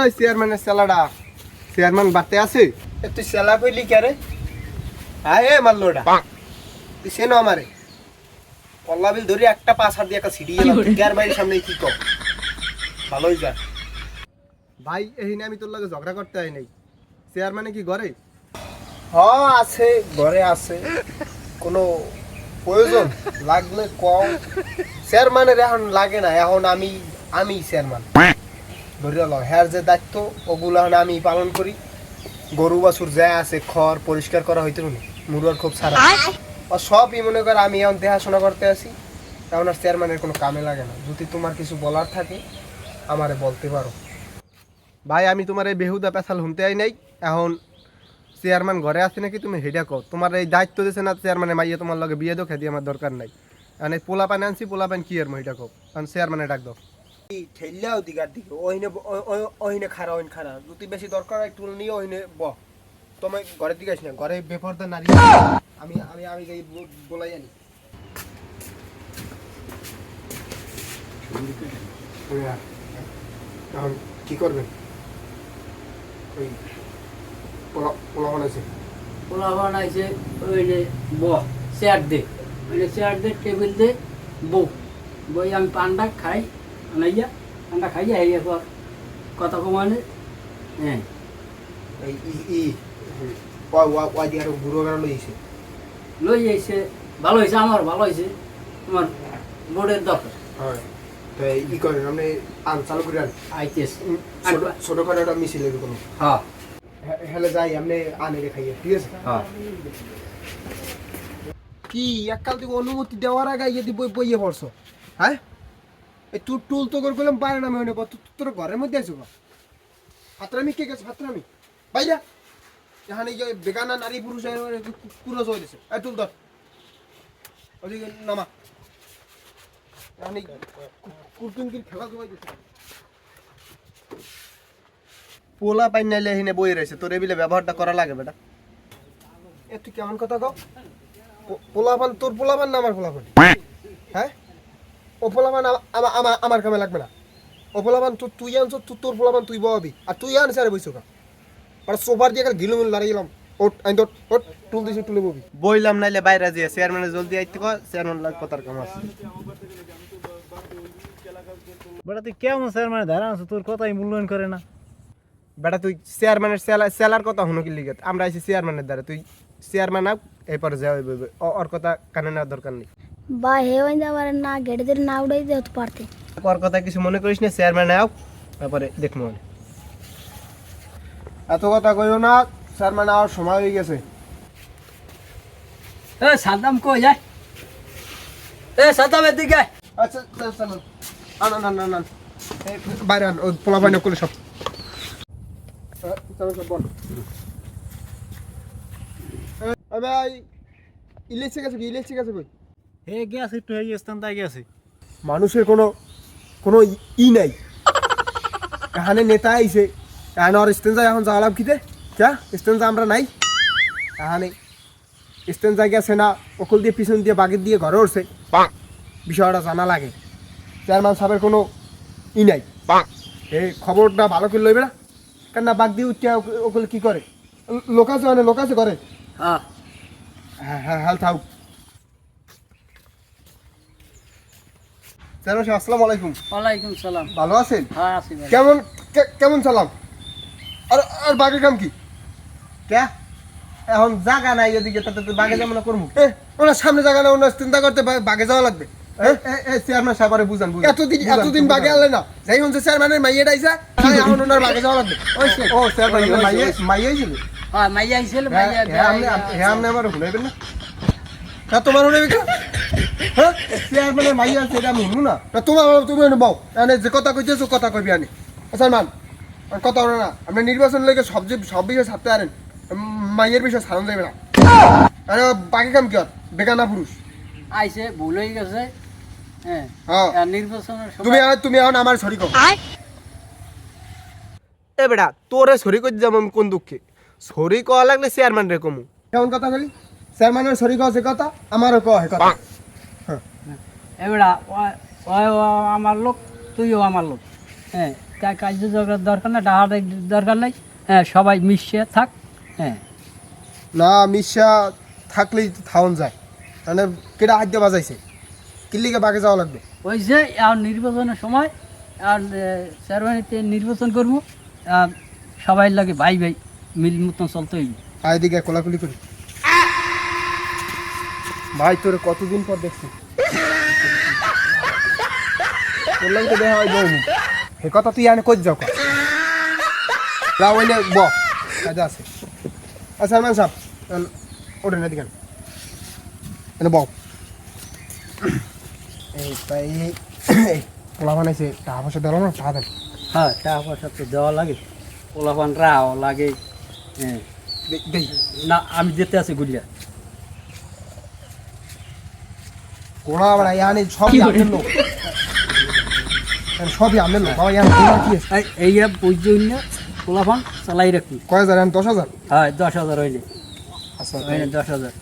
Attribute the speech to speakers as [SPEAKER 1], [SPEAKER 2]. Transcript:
[SPEAKER 1] ওই চেয়ারম্যানের সেলাডা চেয়ারম্যান বাড়তে আছে তুই সেলা কইলি কে রে হ্যাঁ এ মারলোটা তুই সে না আমারে কল্লা বিল ধরে একটা পাঁচ হাত দিয়ে একটা সিঁড়ি গেলাম গ্যার বাড়ির সামনে কি কর ভালোই যা ভাই এইনে আমি তোর লাগে ঝগড়া করতে আই নাই চেয়ারম্যানে কি ঘরে হ্যাঁ আছে ঘরে আছে কোনো প্রয়োজন লাগলে কম চেয়ারম্যানের এখন লাগে না এখন আমি চেয়ারম্যান ধরে ল হ্যার যে দায়িত্ব ওগুলো আমি পালন করি গরু বাছুর যা আছে খড় পরিষ্কার করা হইতে নি মুরুয়ার খুব সারা আর সবই মনে করে আমি এখন দেখাশোনা করতে আসি এখন আর চেয়ারম্যানের কোনো কামে লাগে না যদি তোমার কিছু বলার থাকে আমারে বলতে পারো ভাই আমি তোমার এই বেহুদা পেছাল শুনতে আই নাই এখন চেয়ারম্যান ঘরে আছে নাকি তুমি হেডা কও তোমার এই দায়িত্ব দিয়েছে না চেয়ারম্যানে মাইয়া তোমার লগে বিয়ে দাও খেতে আমার দরকার নাই এখন এই পোলা পান আনছি পোলা পান কি আর হেডা কও কারণ চেয়ারম্যানে ডাক দাও ঠেললাও দিকার দিকে ওইনে খারা ওইন খারা যদি বেশি দরকার একটু নিয়ে ওইনে তোমার ঘরের দিকে আসি না ঘরে বেপরদা নারী আমি আমি আমি যাই বলাই আনি এখন কি করবেন ওই পোলা বানাইছে
[SPEAKER 2] পোলা বানাইছে ওই যে চেয়ার দে ওই চেয়ার দে টেবিল দে বই আমি পান্ডা খাই আনাইয়া পান্ডা খাইয়া এই পর কথা কমানে হ্যাঁ
[SPEAKER 1] ওই দিয়ে আরো বুড়ো বেড়া
[SPEAKER 2] লই যাইছে ভালো হয়েছে আমার ভালো হয়েছে তোমার বোর্ডের দরকার
[SPEAKER 1] হয় তো ই করেন আপনি চালু করে আন
[SPEAKER 2] আইতেস
[SPEAKER 1] ছোটখাটো একটা মিছিল হবে কোনো
[SPEAKER 2] হ্যাঁ
[SPEAKER 1] হেলে যাই আপনি আনে খাইয়ে ঠিক আছে
[SPEAKER 2] হ্যাঁ
[SPEAKER 1] কি এককাল থেকে অনুমতি দেওয়ার আগে যদি বইয়ে পড়ছো হ্যাঁ এই তুই টুল তো করে করলাম পারে না আমি অনেক তোর ঘরের মধ্যে আছো ফাতরামি কে গেছে ফাতরামি বাইরা এখানে বেগানা নারী পুরুষ পুরো হয়ে গেছে এই টুল ধর ওদিকে নামা এখানে কুরতুঙ্কির খেলা জমাই দিচ্ছে পোলা পাই নাইলে এখানে বই রয়েছে তোর এবিলে ব্যবহারটা করা লাগে বেটা এ তুই কেমন কথা কও পোলাপান তোর পোলাপান না আমার পোলাপান হ্যাঁ ও পোলাপান আমার কামে লাগবে না ও পোলাপান তুই আনছো তোর পোলাপান তুই বহাবি আর তুই আনছে আরে বইছো কা আর সোফার দিয়ে গিলুমিল দাঁড়িয়ে গেলাম ওট আইন তোর ওট টুল দিছি টুলে ববি বইলাম নাইলে বাইরে দিয়ে চেয়ারম্যানে জলদি আইতে কয় চেয়ারম্যান লাগ কথার কাম আছে
[SPEAKER 3] বেটা তুই কেমন চেয়ারম্যানে ধারা আছো তোর কথাই মূল্যায়ন করে না
[SPEAKER 1] বেটা তুই চেয়ারম্যানের সেলার কথা হনো কি লিগে আমরা আইছি চেয়ারম্যানের দ্বারা তুই চেয়ারম্যান আপ এরপর যাওয়াই বইবে ওর কথা কানে নেওয়ার দরকার নেই
[SPEAKER 4] বা হেওয়াই যাবার না গেটে দিয়ে না উড়াই দিয়ে হতে পারতে
[SPEAKER 1] ওর কথা কিছু মনে করিস না চেয়ারম্যান আপ তারপরে দেখবো এত কথা কইও না চেয়ারম্যান আওয়ার সময় হয়ে গেছে
[SPEAKER 2] এ সাদ্দাম কই যায় এ সাদ্দাম এদিকে
[SPEAKER 1] আচ্ছা চলো আন বাইরে আন ও পোলা বাইনা করে সব চলো বল ভাই ইলেকট্রিক আছে কই
[SPEAKER 3] হে গেছে একটু এই স্থান তাই গেছে
[SPEAKER 1] মানুষের কোনো নাই এখানে নেতা আইছে এখানে আর স্টেঞ্জা এখন যাওয়ালাম কিতে ক্যা স্টেঞ্জা আমরা নাই এখানে স্টেঞ্জা গেছে না ওকল দিয়ে পিছন দিয়ে বাগের দিয়ে ঘরে উঠছে বিষয়টা জানা লাগে চেয়ারম্যান সাহেবের কোনো নাই এই খবরটা ভালো করে লইবে না কেন না বাগ দিয়ে উঠতে ওগুলো কি করে লোক আছে করে
[SPEAKER 2] হ্যাঁ
[SPEAKER 1] হ্যাঁ হ্যাঁ থাক চেয়ারম্যান সাহেব আসসালামু আলাইকুম
[SPEAKER 2] ওয়ালাইকুম সালাম
[SPEAKER 1] ভালো আছেন
[SPEAKER 2] হ্যাঁ আছি ভাই
[SPEAKER 1] কেমন চালাম আর বাঘের কাম কি কে এখন জায়গা নাই এদিকে তাতে বাঘে যাবো না করবো ওনার সামনে জায়গা না ওনার চিন্তা করতে বাঘে যাওয়া লাগবে চেয়ারম্যান সাহেব বুঝান এতদিন বাঘে আনলে না যাই হচ্ছে চেয়ারম্যানের মাইয়ে ডাইছে এখন ওনার বাঘে যাওয়া লাগবে ও চেয়ারম্যান মাইয়ে ছিল
[SPEAKER 2] হ্যাঁ মাইয়া আইছিল মাইয়া
[SPEAKER 1] হ্যাঁ আপনি আমার শুনাইবেন না হ্যাঁ তোমার শুনাইবে কে হ্যাঁ চেয়ারম্যানের মাইয়া আছে এটা আমি শুনবো না তুমি বাও যে কথা কইতেছো কথা কইবি আনি চেয়ারম্যান কথা বলো না আপনি নির্বাচন লেগে সব বিষয়ে ছাড়তে পারেন মাইয়ের বিষয় ছাড়ানো যাবে না আরে বাকি কাম কি আর বেগানা পুরুষ
[SPEAKER 2] আইছে ভুল হয়ে গেছে হ্যাঁ নির্বাচনের
[SPEAKER 1] তুমি এখন আমার সরি কও এ বেটা তোরে সরি কই যাবো আমি কোন দুঃখে সরি কওয়া লাগলে চেয়ারম্যান রে কমু কেমন কথা বলি চেয়ারম্যানের সরি কওয়া সে কথা আমারও কওয়া হে কথা
[SPEAKER 2] এবারে আমার লোক তুইও আমার লোক হ্যাঁ কাজ দরকার না, টাকার দরকার নাই। হ্যাঁ, সবাই মিশে থাক। হ্যাঁ,
[SPEAKER 1] না মিশা থাকলেই তো থাউন যায়, মানে কেটা হাত দিয়ে বাজাইছে, কিল্লিকে বাগে যাওয়া লাগবে।
[SPEAKER 2] ওই যে আর নির্বাচনের সময় আর চেয়ারম্যানিতে নির্বাচন করবো, আর সবাই লাগে ভাই ভাই মিল মতন চলতে হইবে।
[SPEAKER 1] আয় দিকে কোলাকুলি করি। ভাই তোর কতদিন পর দেখছি, তোর লাগে তো দেখা হয় বউ, হে কথা তুই আনে কই যাও কা ওই নে ব কাজে আছে। আচ্ছা ম্যান সাহেব ওঠেন এদিকে এনে বউ। এই তাই এই পোলা বানাইছে, টাকা পয়সা দিলাম না, টাকা দেন।
[SPEAKER 2] হ্যাঁ, টাকা পয়সা তো দেওয়া লাগে, পোলাপান রাও লাগে। হ্যাঁ,
[SPEAKER 1] দেই
[SPEAKER 2] না আমি যেতে আছি গুলিয়া।
[SPEAKER 1] কোনা বাড়া ইয়ানি সবই আমের লোক, সবই আমের লোক বাবা। ইয়ান কি আছে
[SPEAKER 2] এই বুঝতে না, পোলাপান চালাই রাখবি।
[SPEAKER 1] কয় হাজার? 10,000।
[SPEAKER 2] হ্যাঁ, 10,000 হইলে।
[SPEAKER 1] আচ্ছা
[SPEAKER 2] 10,000।